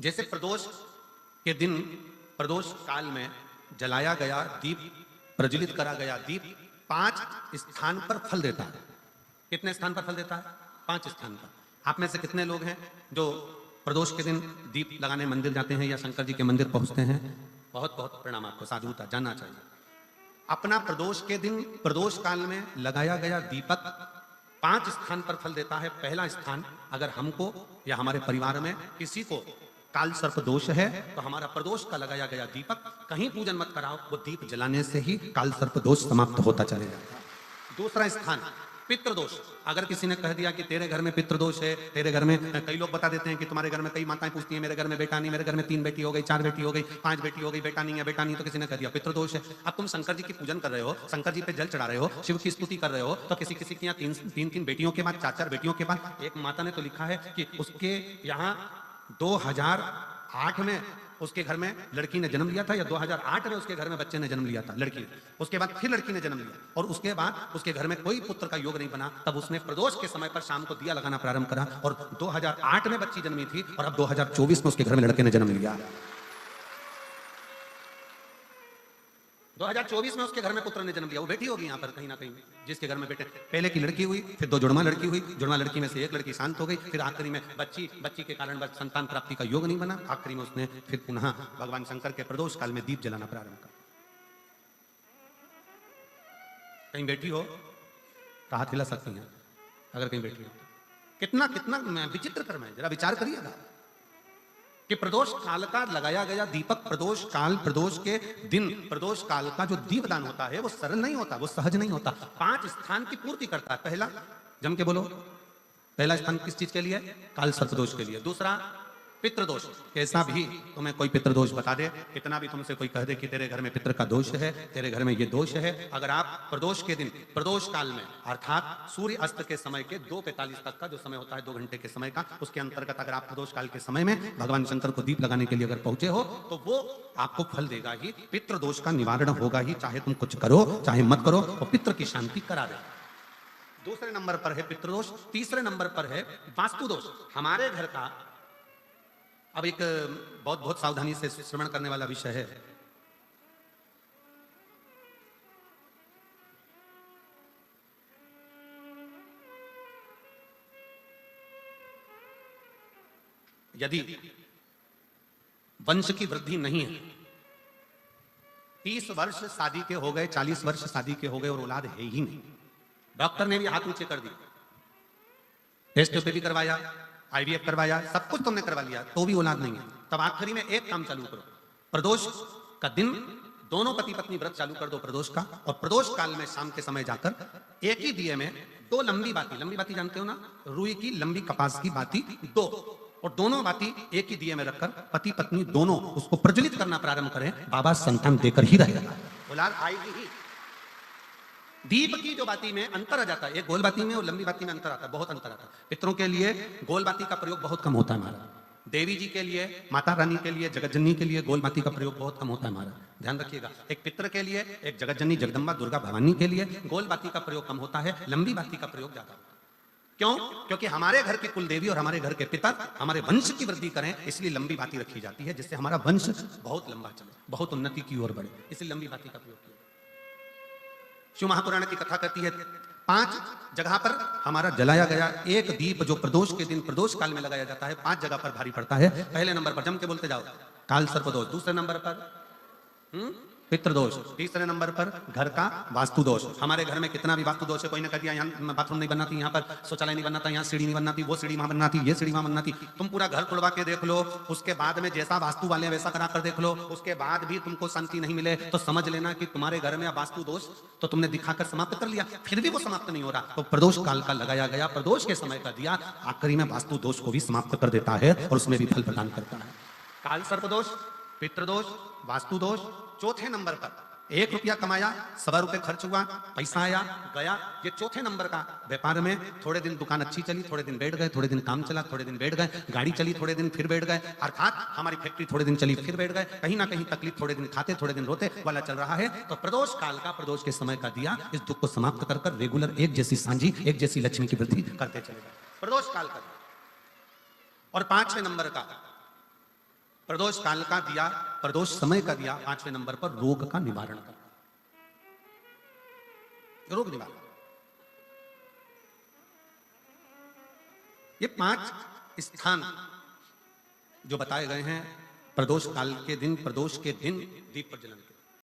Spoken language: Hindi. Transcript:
जैसे प्रदोष के दिन प्रदोष काल में जलाया गया दीप, प्रज्वलित करा गया दीप 5 स्थान पर फल देता है। कितने स्थान पर फल देता है? 5 स्थान पर। आप में से कितने लोग हैं जो प्रदोष के दिन दीप लगाने मंदिर जाते हैं या शंकर जी के मंदिर पहुंचते हैं? बहुत बहुत प्रणाम आपको, साधुता जानना चाहिए। अपना प्रदोष के दिन प्रदोष काल में लगाया गया दीपक 5 स्थान पर फल देता है। पहला स्थान, अगर हमको या हमारे परिवार में किसी को काल सर्प दोष है तो हमारा प्रदोष का लगाया गया दीपक कहीं पूजन मत कराओ, वो दीप जलाने से ही काल सर्प दोष समाप्त होता चले जाता है। दूसरा स्थान, पितृदोष। अगर किसी ने कह दिया कि तेरे घर में पितृदोष है, तेरे घर में, कई लोग बता देते हैं कि तुम्हारे घर में, कई माताएं पूछती हैं मेरे घर में बेटा नहीं, मेरे घर में 3 बेटी हो गई, 4 बेटी हो गई, 5 बेटी हो गई, बेटा नहीं है, बेटा नहीं, तो किसी ने कह दिया पितृदोष है। अब तुम शंकर जी की पूजन कर रहे हो, शंकर जी पे जल चढ़ा रहे हो, शिव की स्तुति कर रहे हो, तो किसी किसी के यहाँ 3 बेटियों के बाद, 4 बेटियों के बाद, एक माता ने तो लिखा है कि उसके यहाँ 2008 में उसके घर में लड़की ने जन्म लिया था, या 2008 में उसके घर में बच्चे ने जन्म लिया था, लड़की ने। उसके बाद फिर लड़की ने जन्म लिया और उसके बाद उसके घर में कोई पुत्र का योग नहीं बना। तब उसने प्रदोष के समय पर शाम को दिया लगाना प्रारंभ करा और 2008 में बच्ची जन्मी थी और अब 2024 में उसके घर में लड़के ने जन्म लिया। 2024 में उसके घर में पुत्र ने जन्म लिया, वो बेटी होगी यहाँ पर कहीं ना कहीं, जिसके घर में बेटे। पहले की लड़की हुई, फिर 2 जुड़वा लड़की हुई, जुड़वा लड़की में से एक लड़की शांत हो गई, फिर आखिरी में बच्ची के कारण संतान प्राप्ति का योग नहीं बना। आखिरी में उसने फिर पुनः भगवान शंकर के प्रदोष काल में दीप जलाना प्रारंभ कर। कहीं बेटी हो तो हाथ हिला सकती हैं, अगर कहीं बेटी हो। कितना कितना विचित्र कर्म है, जरा विचार करिएगा कि प्रदोष काल का लगाया गया दीपक, प्रदोष के दिन प्रदोष काल का जो दीपदान होता है वो सरल नहीं होता, वो सहज नहीं होता। 5 स्थान की पूर्ति करता है। पहला, जम के बोलो, पहला स्थान किस चीज के लिए? काल सर्पदोष के लिए। दूसरा, पितृदोष। कैसा भी तुम्हें कोई पितृदोष बता दे, कितना भी तुमसे कोई कह दे कि तेरे घर में पितृ का दोष है, तेरे घर में ये दोष है, अगर आप प्रदोष के दिन प्रदोष काल में अर्थात सूर्य अस्त के समय के 2:45 तक का जो समय होता है, 2 घंटे के समय का, उसके अंतर्गत अगर आप प्रदोष काल के समय में भगवान शंकर को दीप लगाने के लिए अगर पहुंचे हो तो वो आपको फल देगा ही, पितृदोष का निवारण होगा ही, चाहे तुम कुछ करो चाहे मत करो, और पितृ की शांति करा दे। दूसरे नंबर पर है पितृदोष। तीसरे नंबर पर है वास्तु दोष। हमारे घर का अब एक बहुत बहुत सावधानी से श्रवण करने वाला विषय है। यदि वंश की वृद्धि नहीं है, 30 वर्ष शादी के हो गए, 40 वर्ष शादी के हो गए और औलाद है ही नहीं, डॉक्टर ने भी हाथ ऊंचे कर दिए, टेस्ट पे भी करवाया, IVF करवाया, सब कुछ तुमने करवा लिया, तो भी औलाद नहीं है, तब आखिरी में एक काम चालू करो। प्रदोष का दिन दोनों पति पत्नी व्रत चालू कर दो प्रदोष का, और प्रदोष काल में शाम के समय जाकर एक ही दिए में 2 लंबी बाती जानते हो ना, रुई की लंबी कपास की बाती 2, और दोनों बाती एक ही दिए में रखकर पति पत्नी दोनों उसको प्रज्वलित करना प्रारंभ करें। बाबा संतान देकर ही रहेगा, औलाद आएगी ही। दीप की जो बाती में अंतर आ जाता है, एक गोल बाती में और लंबी बाती में अंतर आता है, बहुत अंतर आता है। पितरों के लिए गोल बाती का प्रयोग बहुत कम होता है हमारा, देवी जी के लिए, माता रानी के लिए, जगत जननी के लिए गोल बाती का प्रयोग बहुत कम होता है हमारा, ध्यान रखिएगा। एक पितर के लिए, एक जगत जननी जगदम्बा दुर्गा भवानी के लिए गोल बाती का प्रयोग कम होता है, लंबी बाती का प्रयोग ज्यादा होता है। क्यों? क्योंकि हमारे घर की कुल देवी और हमारे घर के पितर हमारे वंश की वृद्धि करें, इसलिए लंबी बाती रखी जाती है, जिससे हमारा वंश बहुत लंबा चले, बहुत उन्नति की ओर बढ़े, इसलिए लंबी बाती का प्रयोग किया। शिव महापुराण की कथा कहती है 5 जगह पर हमारा जलाया गया एक दीप जो प्रदोष के दिन प्रदोष काल में लगाया जाता है, 5 जगह पर भारी पड़ता है। पहले नंबर पर, जम के बोलते जाओ, काल सर्पदोष। दूसरे नंबर पर पितृदोष। तीसरे नंबर पर घर का वास्तु दोष। हमारे घर में कितना भी वास्तु दोष है, कोई ने कह दिया यहाँ बाथरूम नहीं बनना थी, यहाँ पर शौचालय नहीं बनना था, यहाँ सीढ़ी नहीं बनना थी, वो सीढ़ी वहां बनना थी, ये सीढ़ी वहां बनना थी। तुम पूरा घर तोड़वा के देख लो, उसके बाद में जैसा वास्तु वाले वैसा करा कर देख लो, उसके बाद भी तुमको शांति नहीं मिले तो समझ लेना कि तुम्हारे घर में वास्तु दोष तो तुमने दिखाकर समाप्त कर लिया, फिर भी वो समाप्त नहीं हो रहा, तो प्रदोष काल का लगाया गया प्रदोष के समय का दिया आखिरी में वास्तु दोष को भी समाप्त कर देता है और उसमें भी फल प्रदान करता है। काल सर्पदोष, पितृदोष, वास्तु दोष। चौथे नंबर पर 1 रुपया कमाया, 100 रुपये खर्च हुआ, पैसा आया गया, ये चौथे नंबर का। व्यापार में थोड़े दिन दुकान अच्छी चली, थोड़े दिन बैठ गए, थोड़े दिन काम चला, थोड़े दिन बैठ गए, गाड़ी चली, थोड़े दिन फिर बैठ गए, अर्थात हमारी फैक्ट्री थोड़े दिन चली फिर बैठ गए, कहीं ना कहीं तकलीफ, थोड़े दिन खाते थोड़े दिन रोते वाला चल रहा है। तो प्रदोष काल का, प्रदोष के समय का दिया इस दुख को समाप्त कर रेगुलर एक जैसी सांझी, एक जैसी लक्ष्मी की वृद्धि करते चले गए प्रदोष काल का। और 5वें नंबर का प्रदोष काल का दिया, प्रदोष समय का दिया, 5वें नंबर पर रोग का निवारण करना, रोग निवारण। ये 5 स्थान जो बताए गए हैं प्रदोष काल के दिन, प्रदोष के दिन दीप प्रज्वलन के।